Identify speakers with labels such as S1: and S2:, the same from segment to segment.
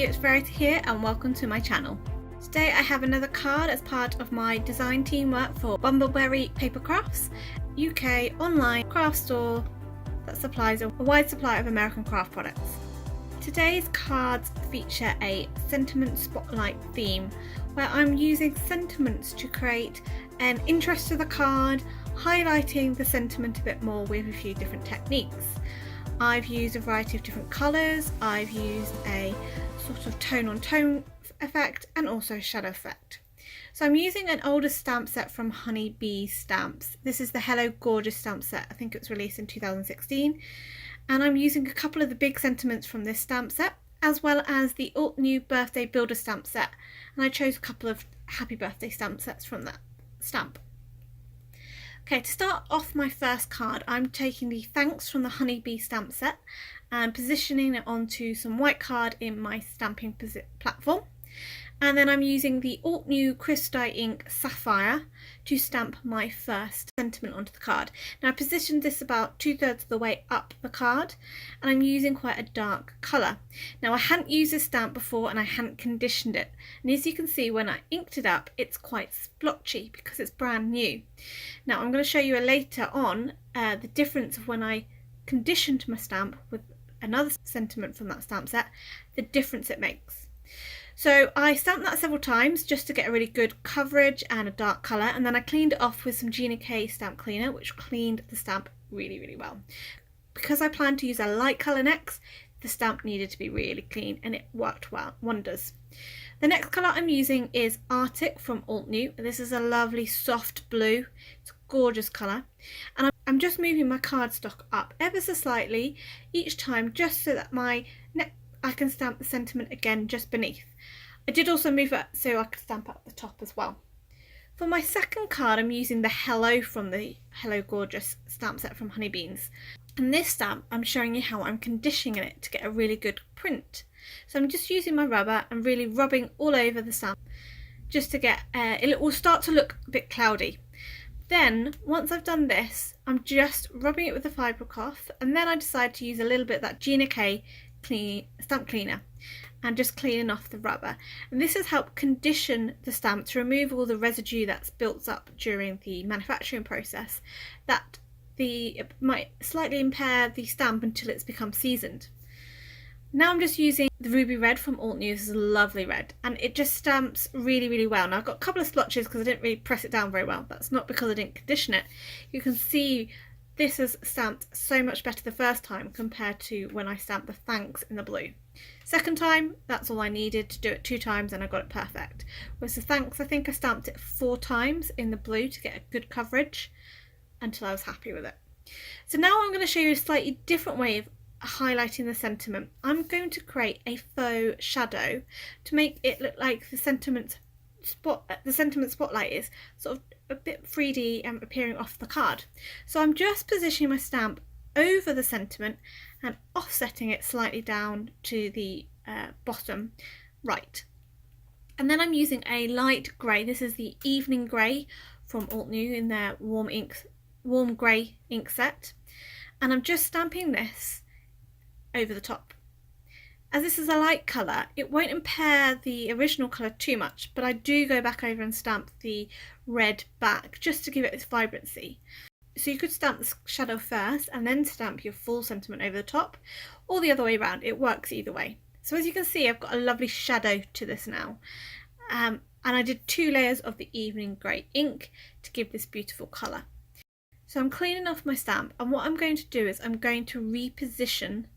S1: it's Verity here and welcome to my channel. Today I have another card as part of my design team work for Bumbleberry Papercrafts, UK online craft store that supplies a wide supply of American craft products. Today's cards feature a sentiment spotlight theme where I'm using sentiments to create an interest to the card, highlighting the sentiment a bit more with a few different techniques. I've used a variety of different colours, I've used a sort of tone on tone effect and also a shadow effect. So I'm using an older stamp set from Honeybee Stamps. This is the Hello Gorgeous stamp set. I think it was released in 2016. And I'm using a couple of the big sentiments from this stamp set, as well as the Alt New Birthday Builder stamp set. And I chose a couple of happy birthday stamp sets from that stamp. Okay, to start off my first card, I'm taking the Thanks from the Honeybee stamp set and positioning it onto some white card in my stamping platform. And then I'm using the Alt New Crisp Dye Ink Sapphire to stamp my first sentiment onto the card. Now I positioned this about 2/3 of the way up the card and I'm using quite a dark colour. Now I hadn't used this stamp before and I hadn't conditioned it. And as you can see, when I inked it up, it's quite splotchy because it's brand new. Now I'm going to show you later on the difference of when I conditioned my stamp with another sentiment from that stamp set, the difference it makes. So I stamped that several times just to get a really good coverage and a dark colour, and then I cleaned it off with some Gina K stamp cleaner, which cleaned the stamp really well. Because I planned to use a light colour next, the stamp needed to be really clean and it worked well, wonders. The next colour I'm using is Arctic from Alt New. This is a lovely soft blue. It's a gorgeous colour. And I'm just moving my cardstock up ever so slightly each time, just so that I can stamp the sentiment again just beneath. I did also move it so I could stamp at the top as well. For my second card, I'm using the Hello from the Hello Gorgeous stamp set from Honeybees. And this stamp, I'm showing you how I'm conditioning it to get a really good print. So I'm just using my rubber and really rubbing all over the stamp just to get, it will start to look a bit cloudy. Then, once I've done this, I'm just rubbing it with the fibre cloth, and then I decide to use a little bit of that Gina K stamp cleaner and just cleaning off the rubber. And this has helped condition the stamp to remove all the residue that's built up during the manufacturing process that it might slightly impair the stamp until it's become seasoned. Now I'm just using the Ruby Red from Alt New. This is a lovely red and it just stamps really well. Now I've got a couple of splotches because I didn't really press it down very well. That's not because I didn't condition it. You can see this has stamped so much better the first time compared to when I stamped the Thanks in the blue. Second time, that's all I needed to do it 2 times and I got it perfect. Whereas the Thanks, I think I stamped it 4 times in the blue to get a good coverage until I was happy with it. So now I'm going to show you a slightly different way of highlighting the sentiment. I'm going to create a faux shadow to make it look like the sentiment spotlight is sort of a bit 3D and appearing off the card. So I'm just positioning my stamp over the sentiment and offsetting it slightly down to the bottom right. And then I'm using a light grey. This is the Evening Grey from Alt New in their warm grey ink set. And I'm just stamping this over the top. As this is a light colour, it won't impair the original colour too much, but I do go back over and stamp the red back just to give it its vibrancy. So you could stamp the shadow first and then stamp your full sentiment over the top, or the other way around. It works either way. So as you can see, I've got a lovely shadow to this now. And I did 2 layers of the Evening Grey ink to give this beautiful colour. So I'm cleaning off my stamp, and what I'm going to do is I'm going to reposition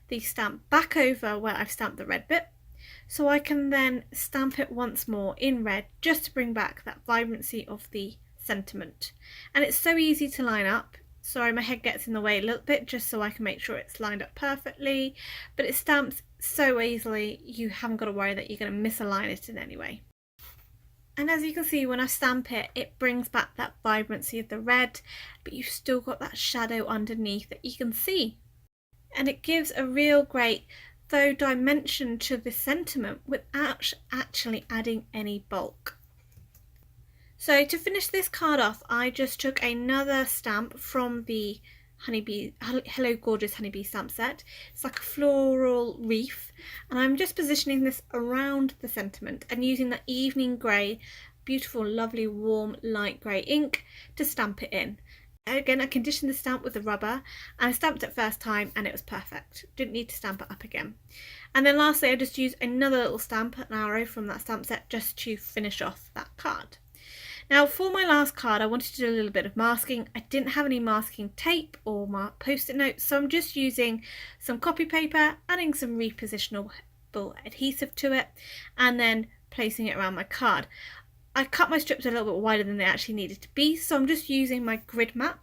S1: the stamp back over where I've stamped the red bit, so I can then stamp it once more in red just to bring back that vibrancy of the sentiment. And it's so easy to line up. Sorry, my head gets in the way a little bit just so I can make sure it's lined up perfectly, but it stamps so easily you haven't got to worry that you're going to misalign it in any way. And as you can see, when I stamp it, it brings back that vibrancy of the red, but you've still got that shadow underneath that you can see. And it gives a real great faux dimension to the sentiment without actually adding any bulk. So to finish this card off, I just took another stamp from the Hello Gorgeous Honeybee stamp set. It's like a floral wreath, and I'm just positioning this around the sentiment and using that evening grey, beautiful, lovely, warm, light grey ink to stamp it in. Again, I conditioned the stamp with the rubber, and I stamped it first time and it was perfect. Didn't need to stamp it up again. And then lastly, I just used another little stamp, an arrow from that stamp set, just to finish off that card. Now for my last card, I wanted to do a little bit of masking. I didn't have any masking tape or my post-it notes, so I'm just using some copy paper, adding some repositionable adhesive to it, and then placing it around my card. I cut my strips a little bit wider than they actually needed to be, so I'm just using my grid mat,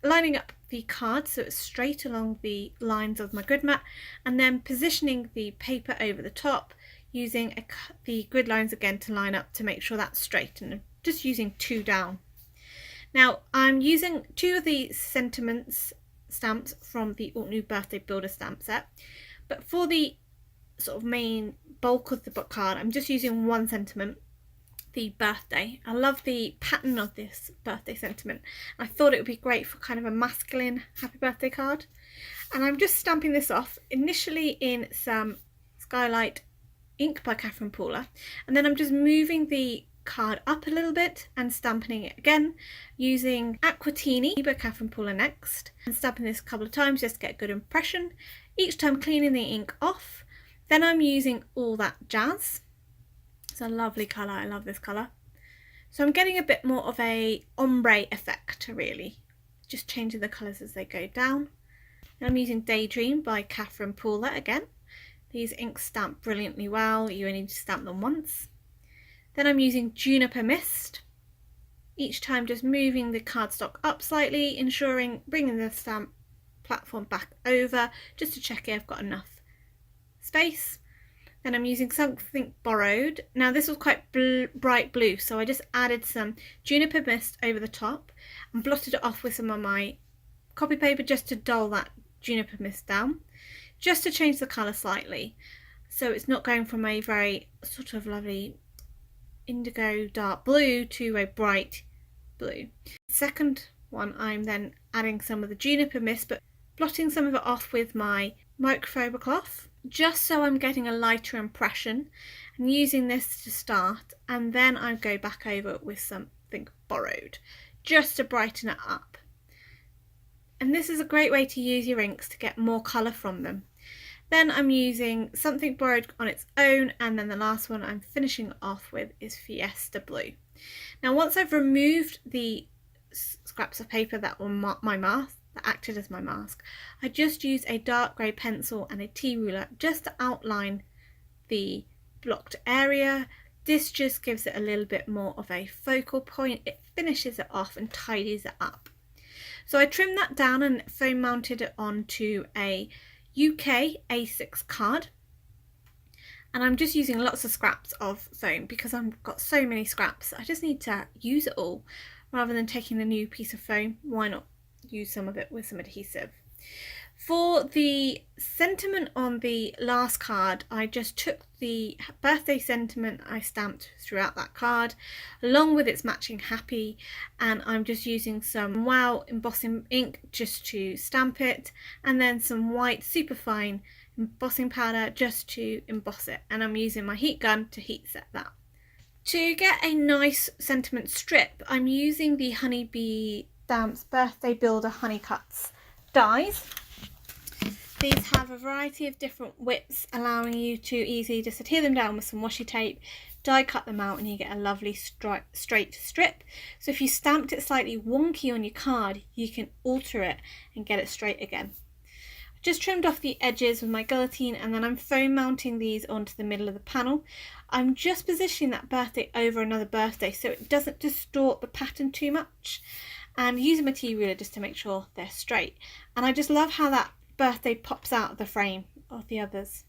S1: lining up the card so it's straight along the lines of my grid mat, and then positioning the paper over the top, using the grid lines again to line up to make sure that's straight, and just using 2 down. Now I'm using 2 of the sentiments stamps from the Alt New Birthday Builder stamp set, but for the sort of main bulk of the book card I'm just using 1 sentiment, the birthday. I love the pattern of this birthday sentiment. I thought it would be great for kind of a masculine happy birthday card, and I'm just stamping this off initially in some Skylight ink by Catherine Pooler, and then I'm just moving the card up a little bit and stamping it again using Aquatini by Catherine Pooler next, and stamping this a couple of times just to get a good impression, each time cleaning the ink off. Then I'm using All That Jazz. It's a lovely colour, I love this colour. So I'm getting a bit more of a ombre effect really, just changing the colours as they go down. And I'm using Daydream by Catherine Pooler again. These inks stamp brilliantly well, you only need to stamp them once. Then I'm using Juniper Mist, each time just moving the cardstock up slightly, bringing the stamp platform back over just to check I've got enough space. Then I'm using Something Borrowed. Now this was quite bright blue, so I just added some Juniper Mist over the top and blotted it off with some of my copy paper just to dull that Juniper Mist down, just to change the colour slightly, so it's not going from a very sort of lovely indigo dark blue to a bright blue. Second one, I'm then adding some of the Juniper Mist, but blotting some of it off with my microfiber cloth, just so I'm getting a lighter impression, and using this to start, and then I go back over with Something Borrowed just to brighten it up. And this is a great way to use your inks to get more colour from them. Then I'm using Something Borrowed on its own, and then the last one I'm finishing off with is Fiesta Blue. Now once I've removed the scraps of paper that were my mask, that acted as my mask, I just use a dark grey pencil and a T-ruler just to outline the blocked area. This just gives it a little bit more of a focal point, it finishes it off and tidies it up. So I trimmed that down and foam mounted it onto a UK A6 card, and I'm just using lots of scraps of foam because I've got so many scraps. I just need to use it all rather than taking a new piece of foam. Why not use some of it with some adhesive? For the sentiment on the last card, I just took the birthday sentiment I stamped throughout that card along with its matching happy, and I'm just using some Wow embossing ink just to stamp it, and then some white superfine embossing powder just to emboss it, and I'm using my heat gun to heat set that. To get a nice sentiment strip, I'm using the Honeybee Stamps Birthday Builder Honey Cuts dies. These have a variety of different widths, allowing you to easily just adhere them down with some washi tape, die cut them out, and you get a lovely straight strip. So if you stamped it slightly wonky on your card, you can alter it and get it straight again. I just trimmed off the edges with my guillotine, and then I'm foam mounting these onto the middle of the panel. I'm just positioning that birthday over another birthday so it doesn't distort the pattern too much, and using my T-ruler just to make sure they're straight. And I just love how that birthday pops out of the frame of the others.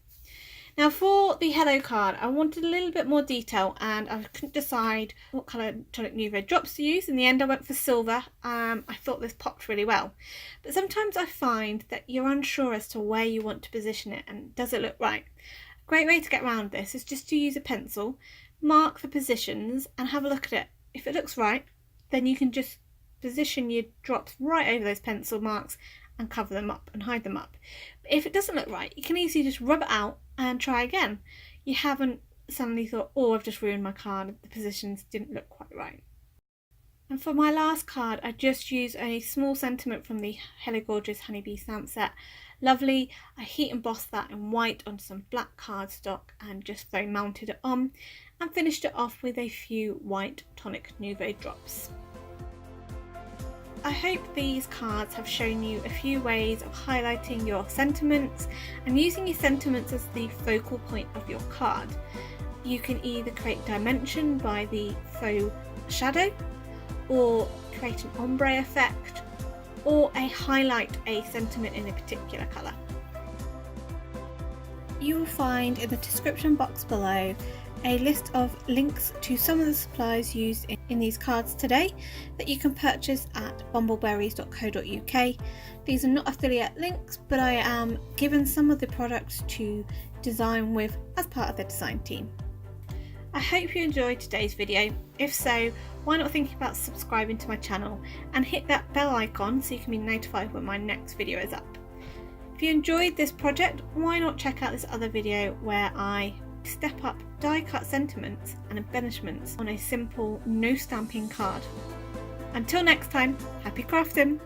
S1: Now for the Hello card, I wanted a little bit more detail and I couldn't decide what colour Tonic Nouveau drops to use. In the end I went for silver. I thought this popped really well, but sometimes I find that you're unsure as to where you want to position it and does it look right. A great way to get around this is just to use a pencil, mark the positions and have a look at it. If it looks right, then you can just position your drops right over those pencil marks and cover them up and hide them up. But if it doesn't look right, you can easily just rub it out and try again. You haven't suddenly thought, oh, I've just ruined my card, the positions didn't look quite right. And for my last card, I just used a small sentiment from the Hello Gorgeous Honeybee stamp set. Lovely. I heat embossed that in white on some black cardstock and just foam mounted it on, and finished it off with a few white Tonic Nouveau drops. I hope these cards have shown you a few ways of highlighting your sentiments and using your sentiments as the focal point of your card. You can either create dimension by the faux shadow, or create an ombre effect, or highlight a sentiment in a particular colour. You will find in the description box below a list of links to some of the supplies used in these cards today that you can purchase at bumbleberries.co.uk. These are not affiliate links, but I am given some of the products to design with as part of the design team. I hope you enjoyed today's video. If so, why not think about subscribing to my channel and hit that bell icon so you can be notified when my next video is up. If you enjoyed this project, why not check out this other video where I step up die cut sentiments and embellishments on a simple no stamping card. Until next time, happy crafting!